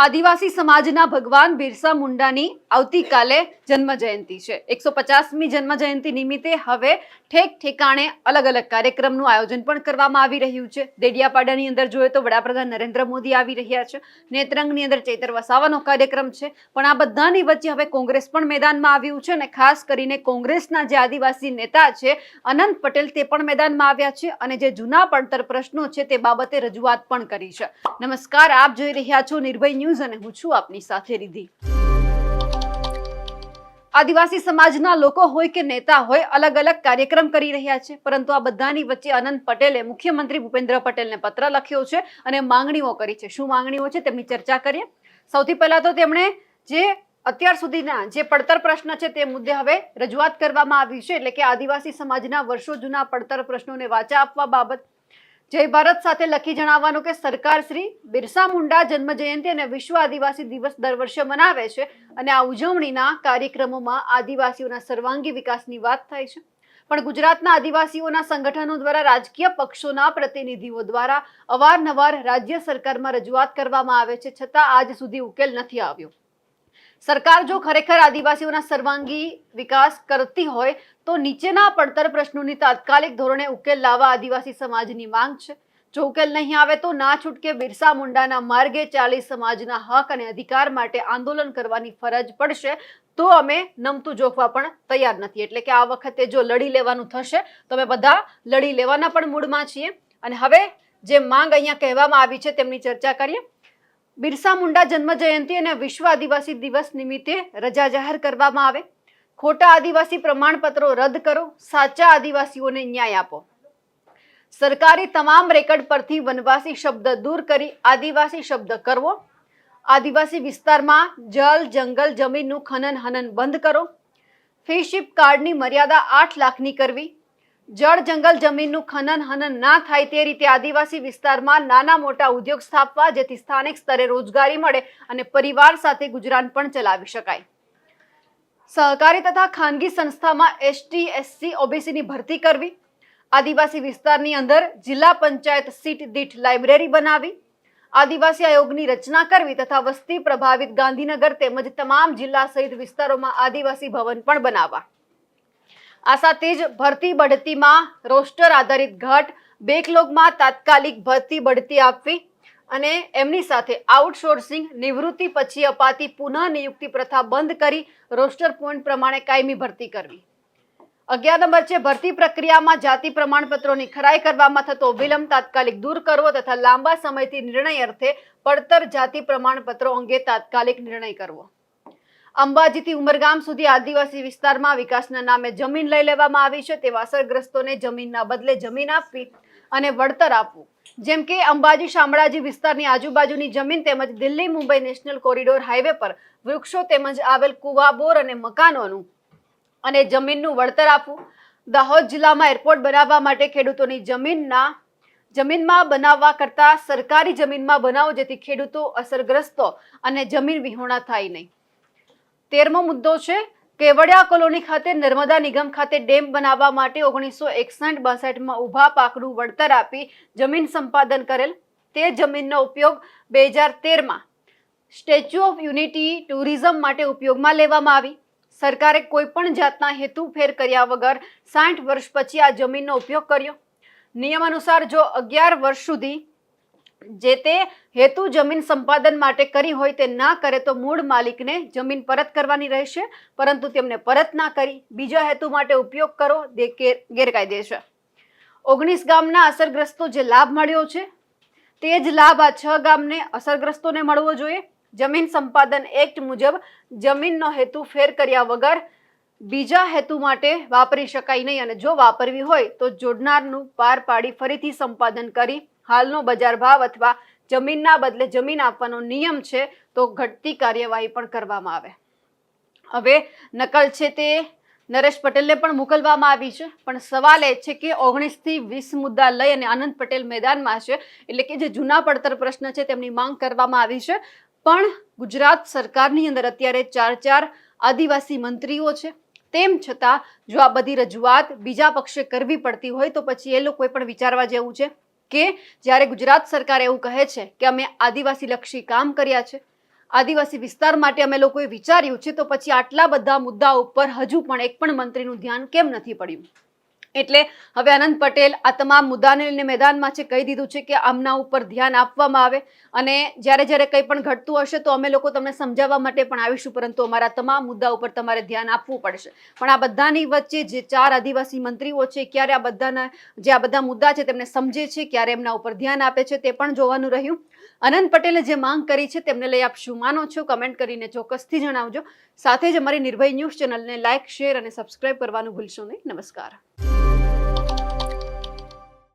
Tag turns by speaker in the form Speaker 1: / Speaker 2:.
Speaker 1: આદિવાસી સમાજના ભગવાન બિરસા મુંડાની આવતીકાલે જન્મ જયંતિ છે। 150મી જન્મ જયંતિ નિમિત્તે હવે ઠેક ઠેકાણે અલગ અલગ કાર્યક્રમનું આયોજન પણ કરવામાં આવી રહ્યું છે। દેડિયાપાડાની અંદર જોઈએ તો વડાપ્રધાન નરેન્દ્ર મોદી આવી રહ્યા છે। નેત્રંગની અંદર ચૈતર વસાવાનો કાર્યક્રમ છે। પણ આ બધાની વચ્ચે હવે કોંગ્રેસ પણ મેદાનમાં આવ્યું છે અને ખાસ કરીને કોંગ્રેસના જે આદિવાસી નેતા છે અનંત પટેલ તે પણ મેદાનમાં આવ્યા છે અને જે જૂના પડતર પ્રશ્નો છે તે બાબતે રજૂઆત પણ કરી છે। નમસ્કાર, આપ જોઈ રહ્યા છો નિર્ભય ન્યૂઝ અને હું છું આપની સાથે રિધિ। આદિવાસી સમાજના લોકો હોય કે નેતા હોય અલગ અલગ કાર્યક્રમ કરી રહ્યા છે, પરંતુ આ બધાની વચ્ચે અનંત પટેલે મુખ્યમંત્રી ભૂપેન્દ્ર પટેલને પત્ર લખ્યો છે અને માંગણીઓ કરી છે। શું માંગણીઓ છે તેમની ચર્ચા કરીએ। સૌથી પહેલા તો તેમણે જે અત્યાર સુધીના જે પડતર પ્રશ્ન છે તે મુદ્દે હવે રજૂઆત કરવામાં આવી છે, એટલે કે આદિવાસી સમાજના વર્ષો જૂના પડતર પ્રશ્નોને વાચા આપવા બાબત જય ભારત સાથે લખી જણાવવાનું કે સરકાર શ્રી બિરસા મુંડા જન્મ જયંતિ અને વિશ્વ આદિવાસી દિવસ દર વર્ષે મનાવે છે અને આ ઉજવણીના કાર્યક્રમોમાં આદિવાસીઓના સર્વાંગી વિકાસની વાત થાય છે, પણ ગુજરાતના આદિવાસીઓના સંગઠનો દ્વારા રાજકીય પક્ષોના પ્રતિનિધિઓ દ્વારા અવારનવાર રાજ્ય સરકારમાં રજૂઆત કરવામાં આવે છે, છતાં આજ સુધી ઉકેલ નથી આવ્યો। સરકાર જો ખરેખર આદિવાસીઓના સર્વાંગી વિકાસ કરતી હોય તો નીચેના પડતર પ્રશ્નોની તાત્કાલિક ધોરણે ઉકેલ લાવવા આદિવાસી સમાજની માંગ છે। જો ઉકેલ નહીં આવે તો ના છૂટકે બિરસા મુંડાના માર્ગે ચાલી સમાજના હક અને અધિકાર માટે આંદોલન કરવાની ફરજ પડશે, તો અમે નમતું જોખવા પણ તૈયાર નથી। એટલે કે આ વખતે જો લડી લેવાનું થશે તો અમે બધા લડી લેવાના પણ મૂડમાં છીએ। અને હવે જે માંગ અહીંયા કહેવામાં આવી છે તેમની ચર્ચા કરીએ। બિરસા મુંડા જન્મ જયંતિ અને વિશ્વ આદિવાસી દિવસ નિમિત્તે રજા જાહેર કરવામાં આવે। ખોટા આદિવાસી પ્રમાણપત્રો રદ કરો। સાચા આદિવાસીઓને ન્યાય આપો। સરકારી તમામ રેકર્ડ પરથી વનવાસી શબ્દ દૂર કરી આદિવાસી શબ્દ કરવો। આદિવાસી વિસ્તારમાં જળ જંગલ જમીનનું ખનન હનન બંધ કરો। ફીશીપ કાર્ડની મર્યાદા 8 લાખની કરવી। જળ જંગલ જમીનનું ખનન હનન ના થાય તે રીતે આદિવાસી વિસ્તારમાં નાના મોટા ઉદ્યોગ સ્થાપવા, જેથી સ્થાનિક સ્તરે રોજગારી મળે અને પરિવાર સાથે ગુજરાન પણ ચલાવી શકાય। સહકારી તથા ખાનગી સંસ્થામાં એસટી એસસી ઓબીસીની ભરતી કરવી। આદિવાસી વિસ્તારની અંદર જિલ્લા પંચાયત સીટ દીઠ લાઇબ્રેરી બનાવી। આદિવાસી આયોગની રચના કરવી તથા વસ્તી પ્રભાવિત ગાંધીનગર તેમજ તમામ જિલ્લા સહિત વિસ્તારોમાં આદિવાસી ભવન પણ બનાવવા। આ સાથે જ ભરતી બઢતીમાં રોસ્ટર આધારિત ઘટ, બેકલોગમાં તાત્કાલિક ભરતી બઢતી આપવી અને એમની સાથે આઉટસોર્સિંગ, નિવૃત્તિ પછી અપાતી પુનઃ નિયુક્તિ પ્રથા બંધ કરી રોસ્ટર પોઈન્ટ પ્રમાણે કાયમી ભરતી કરવી। 11 નંબર છે ભરતી પ્રક્રિયામાં જાતિ પ્રમાણપત્રોની ખરાઈ કરવામાં થતો વિલંબ તાત્કાલિક દૂર કરવો તથા લાંબા સમયથી નિર્ણય અર્થે પડતર જાતિ પ્રમાણપત્રો અંગે તાત્કાલિક નિર્ણય કરવો। અંબાજીથી ઉમરગામ સુધી આદિવાસી વિસ્તારમાં વિકાસના નામે જમીન લઈ લેવામાં આવી છે, તેવા અસરગ્રસ્તોને જમીનના બદલે જમીન આપવી અને વળતર આપવું। જેમ કે અંબાજી શામળાજી વિસ્તારની આજુબાજુની જમીન તેમજ Delhi Mumbai national corridor highway પર વૃક્ષો તેમજ આવેલ કુવા, બોર અને મકાનોનું અને જમીનનું વળતર આપવું। દાહોદ જિલ્લામાં એરપોર્ટ બનાવવા માટે ખેડૂતોની જમીનમાં બનાવવા કરતા સરકારી જમીનમાં બનાવો, જેથી ખેડૂતો અસરગ્રસ્તો અને જમીન વિહોણા થાય નહીં। 13મો મુદ્દો છે કેવડિયા કોલોની ખાતે નર્મદા નિગમ ખાતે ડેમ બનાવવા માટે 1961-62માં ઊભા પાકનું વળતર આપી જમીન સંપાદન કરેલ તે જમીનનો ઉપયોગ 2013માં સ્ટેચ્યુ ઓફ યુનિટી ટુરિઝમ માટે ઉપયોગમાં લેવામાં આવી। સરકારે કોઈ પણ જાતના હેતુફેર કર્યા વગર 60 વર્ષ પછી આ જમીનનો ઉપયોગ કર્યો। નિયમ અનુસાર જો 11 વર્ષ સુધી જે તે હેતુ જમીન સંપાદન માટે કરી હોય તે ના કરે તો મૂળ માલિકને જમીન પરત કરવાની રહેશે, પરંતુ તેમને પરત ના કરી બીજા હેતુ માટે ઉપયોગ કરો તે ગેરકાયદે છે। 19 ગામના અસરગ્રસ્તો જે લાભ મળ્યો છે તે જ લાભ આ 6 ગામને અસરગ્રસ્તોને મળવો જોઈએ। જમીન સંપાદન એક્ટ મુજબ જમીનનો હેતુ ફેર કર્યા વગર બીજા હેતુ માટે વાપરી શકાય નહીં અને જો વાપરવી હોય તો જોડનારનું પાર પાડી ફરીથી સંપાદન કરી હાલનો બજાર ભાવ અથવા જમીનના બદલે જમીન આપવાનો નિયમ છે તો ઘટતી કાર્યવાહી પણ કરવામાં આવે। હવે નકલ છે તે નરેશ પટેલને પણ મોકલવામાં આવી છે, પણ સવાલ એ છે કે 19 થી 20 મુદ્દા લઈ અને આનંદ પટેલ મેદાનમાં છે, એટલે કે જે જૂના પડતર પ્રશ્ન છે તેમની માંગ કરવામાં આવી છે। પણ ગુજરાત સરકારની અંદર અત્યારે 4 આદિવાસી મંત્રીઓ છે, તેમ છતાં જો આ બધી રજૂઆત બીજા પક્ષે કરવી પડતી હોય તો પછી એ લોકોએ પણ વિચારવા જેવું છે કે જ્યારે ગુજરાત સરકાર એવું કહે છે કે અમે આદિવાસી લક્ષી કામ કર્યા છે, આદિવાસી વિસ્તાર માટે અમે લોકોએ વિચાર્યું છે, તો પછી આટલા બધા મુદ્દા ઉપર હજુ પણ એક પણ મંત્રીનું ધ્યાન કેમ નથી પડ્યું? એટલે હવે આનંદ પટેલ આ તમામ મુદ્દાને લઈને મેદાનમાં છે, કહી દીધું છે કે આમના ઉપર ધ્યાન આપવામાં આવે અને જ્યારે જ્યારે કંઈ પણ ઘટતું હશે તો અમે લોકો તમને સમજાવવા માટે પણ આવીશું, પરંતુ અમારા તમામ મુદ્દા ઉપર તમારે ધ્યાન આપવું પડશે. પણ આ બધાની વચ્ચે જે 4 આદિવાસી મંત્રીઓ છે, ક્યારે આ બધા મુદ્દા છે તેમને સમજે છે, ક્યારે એમના ઉપર ધ્યાન આપે છે, તે પણ જોવાનું રહ્યું. આનંદ પટેલે જે માંગ કરી છે તેમને લઈ આપ શું માનો છો? કમેન્ટ કરીને ચોક્કસથી જણાવજો. સાથે જ અમારી નિર્ભય ન્યૂઝ ચેનલને લાઇક, શેર અને સબસ્ક્રાઇબ કરવાનું ભૂલશો નહીં. નમસ્કાર.